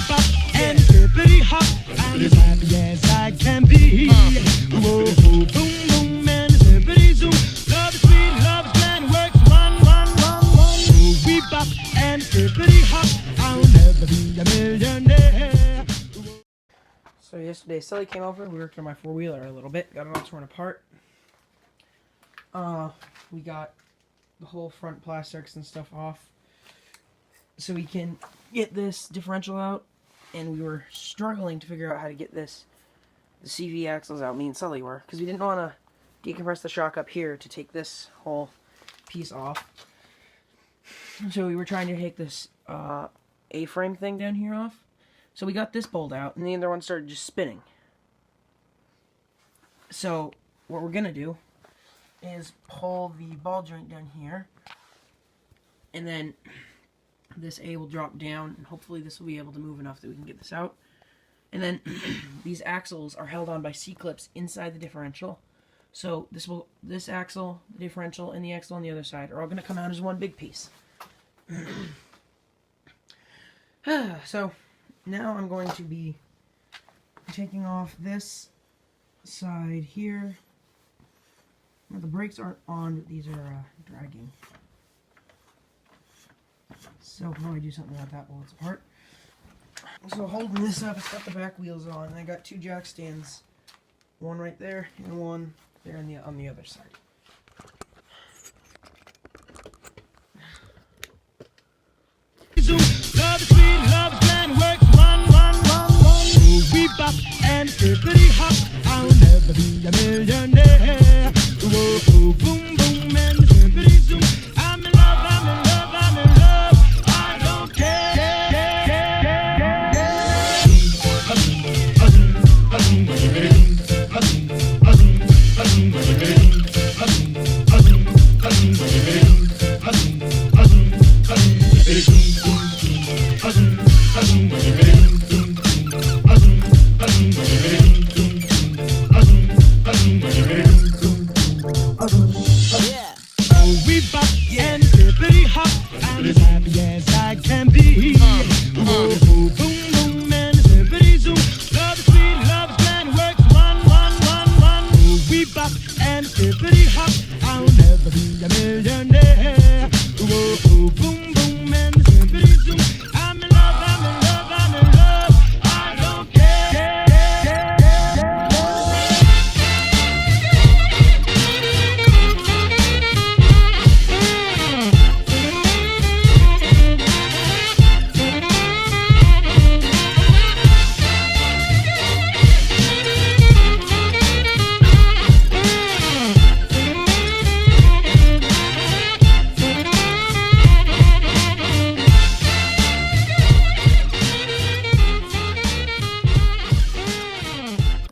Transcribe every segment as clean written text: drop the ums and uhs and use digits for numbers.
bop and hippity hop. I'm as happy as I can be. Whoa, boom, boom, and hippity zoom. Love is sweet, love is grand, works one. We bop and hippity hop. I'll never be a millionaire. So yesterday, Sully came over. We worked on my four-wheeler a little bit. Got it all torn apart. We got the whole front plastics and stuff off, so we can get this differential out. And we were struggling to figure out how to get the CV axles out. Me and Sully were, because we didn't want to decompress the shock up here to take this whole piece off. So we were trying to take this A-frame thing down here off. So we got this bolt out, and the other one started just spinning. So what we're going to do is pull the ball joint down here, and then this A will drop down, and hopefully this will be able to move enough that we can get this out. And then these axles are held on by C-clips inside the differential. So this axle, the differential, and the axle on the other side are all going to come out as one big piece. So now I'm going to be taking off this side here. Now, the brakes aren't on, but these are dragging. So I'll probably do something about that while it's apart. So holding this up, it's got the back wheels on, and I got two jack stands. One right there, and one there on the other side. Love is sweet, love is grand, works one. We bop and hippity hop. I'll never be a millionaire. Whoa, boom, boom, and hippity zoom. I'm in love. I don't care. We bop and hippity hop. I'm as happy as I can be. Whoa, boom, boom, and hippity zoom. Love is sweet, love is grand, works one. We bop and hippity hop. I'll never be a millionaire. Whoa, boom, boom, and hippity zoom. I'm in love. I don't care.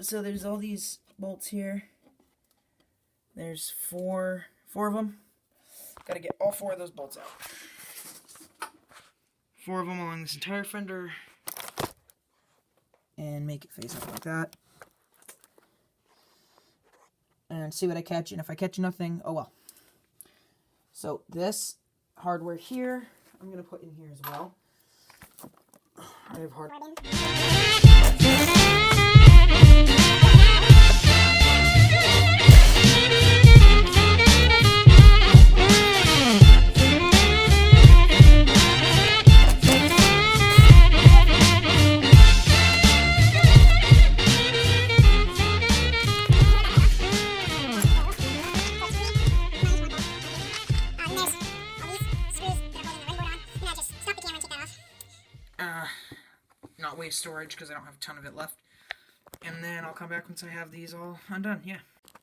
So there's all these bolts here. There's four of them. Got to get all four of those bolts out. Four of them along this entire fender, and make it face up like that. And see what I catch, and if I catch nothing, oh well. So this hardware here, I'm going to put in here as well. I have hardware. Not waste storage because I don't have a ton of it left. And then I'll come back once I have these all undone, yeah.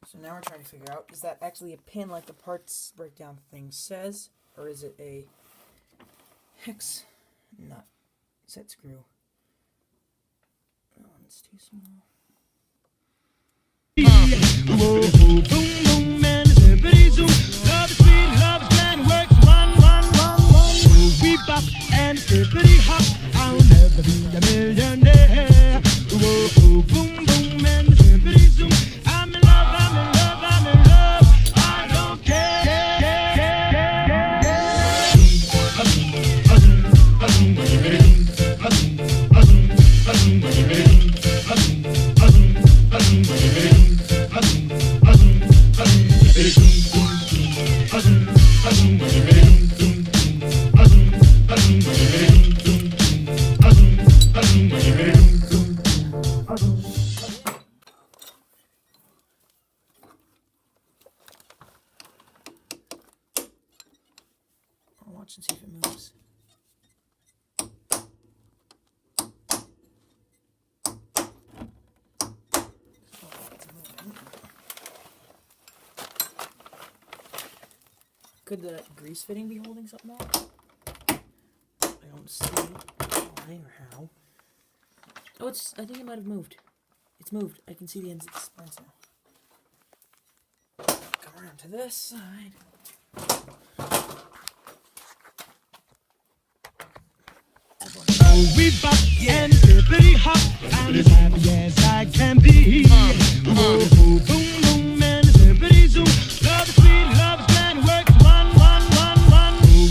So now we're trying to figure out, is that actually a pin like the parts breakdown thing says, or is it a hex nut set screw? That one's too small. Whoa, boom, boom, and hippity zoom. Love is sweet, love is grand, works one. We bop and hippity hop. I'll never be a millionaire. Whoa, boom, Watch and see if it moves. Could the grease fitting be holding something up? I don't see why or how. Oh, I think it might have moved. It's moved. I can see the ends of the spines now. Come around to this side. We bop and hippity hop. I'm as happy as I can be. Whoa, boom, boom, and hippity zoom. Love is sweet, love is grand, works one.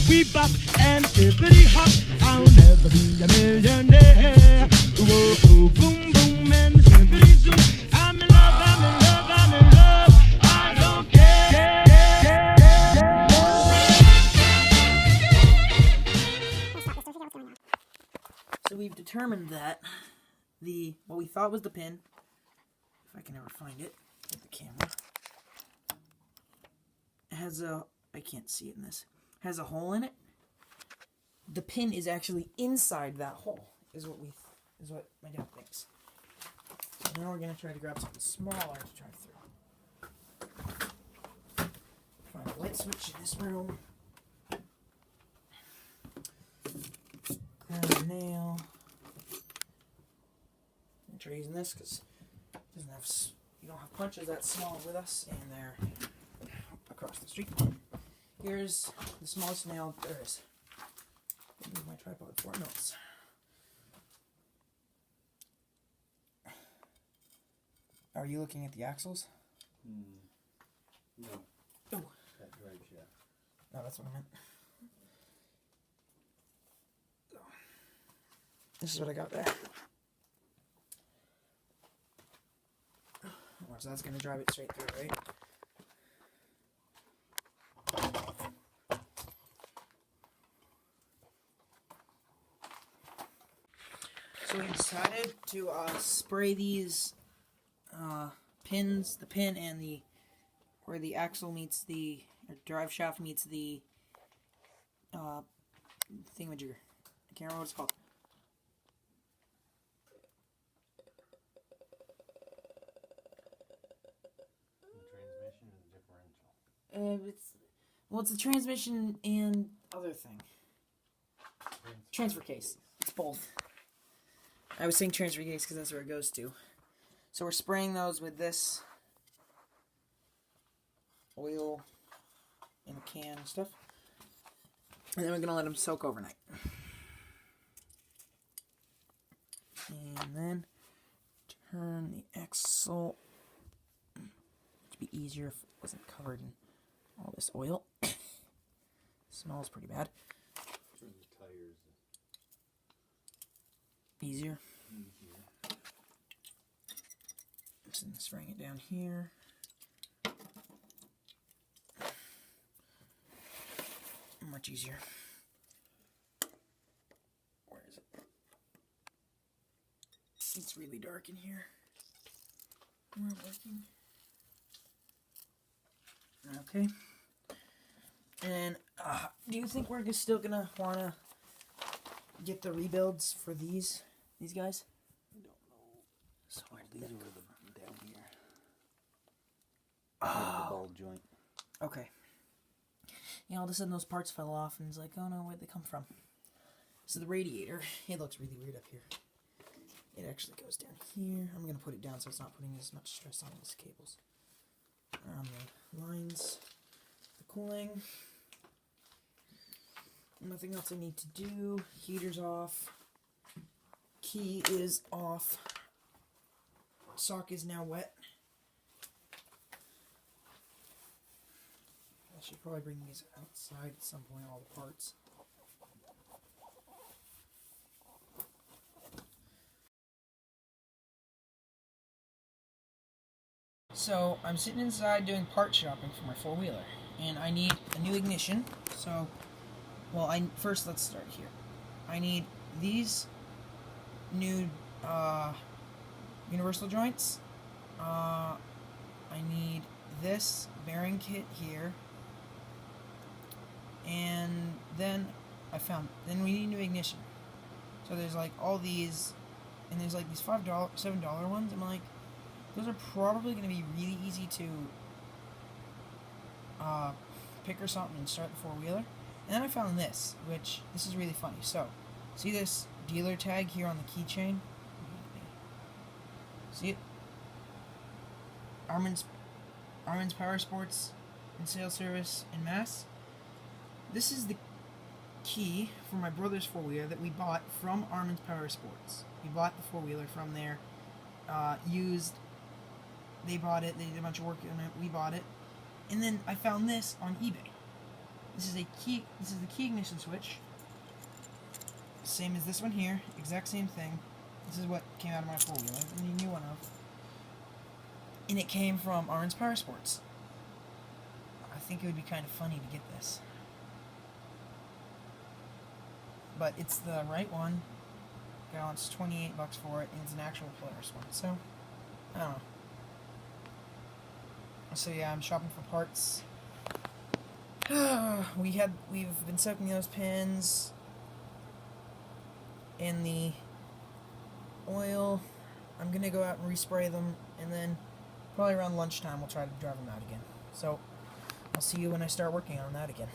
We bop and hippity hop. I'll never be a millionaire. Whoa, boom, boom, and hippity zoom. I'm in love, I'm in love, I'm in love. I don't care. So we've determined that what we thought was the pin, if I can ever find it with the camera, has I can't see it in this, has a hole in it. The pin is actually inside that hole, is what my dad thinks. So now we're gonna try to grab something smaller to try through. Find a light switch in this room. Grab a nail. I'm try using this because you don't have punches that small with us, and they're across the street. Here's the smallest nail there is. Move my tripod for notes. Are you looking at the axles? No. Oh. That drive shaft. No, that's what I meant. This is what I got there. Watch, that's going to drive it straight through, right? So we decided to spray these pins, the pin and where the axle meets or drive shaft meets the thingamajigger. I can't remember what it's called. Transmission and differential. It's the transmission and other thing. Transfer case. It's both. I was saying transfer case because that's where it goes to. So we're spraying those with this oil in a can and stuff. And then we're going to let them soak overnight. And then turn the axle. It'd be easier if it wasn't covered in all this oil. Smells pretty bad. Turn the tires. Easier. And spraying it down here. Much easier. Where is it? It's really dark in here. Not working. Okay. And do you think we're still gonna wanna get the rebuilds for these guys? I don't know. So where did These that were go? the down here. Oh. The ball joint. Okay. Yeah, all of a sudden those parts fell off, and it's like, oh no, where'd they come from? So the radiator, it looks really weird up here. It actually goes down here. I'm gonna put it down so it's not putting as much stress on these cables. Around the lines, the cooling. Nothing else I need to do. Heater's off. Key is off. Sock is now wet. I should probably bring these outside at some point, all the parts. So, I'm sitting inside doing part shopping for my four-wheeler, and I need a new ignition. So, well, first let's start here. I need these new universal joints. I need this bearing kit here. And then then we need new ignition. So there's like all these, and there's like these $5, $7 ones. I'm like, those are probably going to be really easy to pick or something and start the four-wheeler. And then I found this, which, this is really funny. So, see this dealer tag here on the keychain? See it? Armin's Power Sports and Sales Service in Mass. This is the key for my brother's four-wheeler that we bought from Armin's Power Sports. We bought the four-wheeler from there, used. They bought it. They did a bunch of work on it. We bought it, and then I found this on eBay. This is a key. This is the key ignition switch. Same as this one here. Exact same thing. This is what came out of my four-wheeler. The new one of. And it came from Armin's Power Sports. I think it would be kind of funny to get this. But it's the right one. It's $28 for it, and it's an actual Polaris one. So, I don't know. So yeah, I'm shopping for parts. We've been soaking those pins in the oil. I'm gonna go out and respray them, and then probably around lunchtime we'll try to drive them out again. So I'll see you when I start working on that again.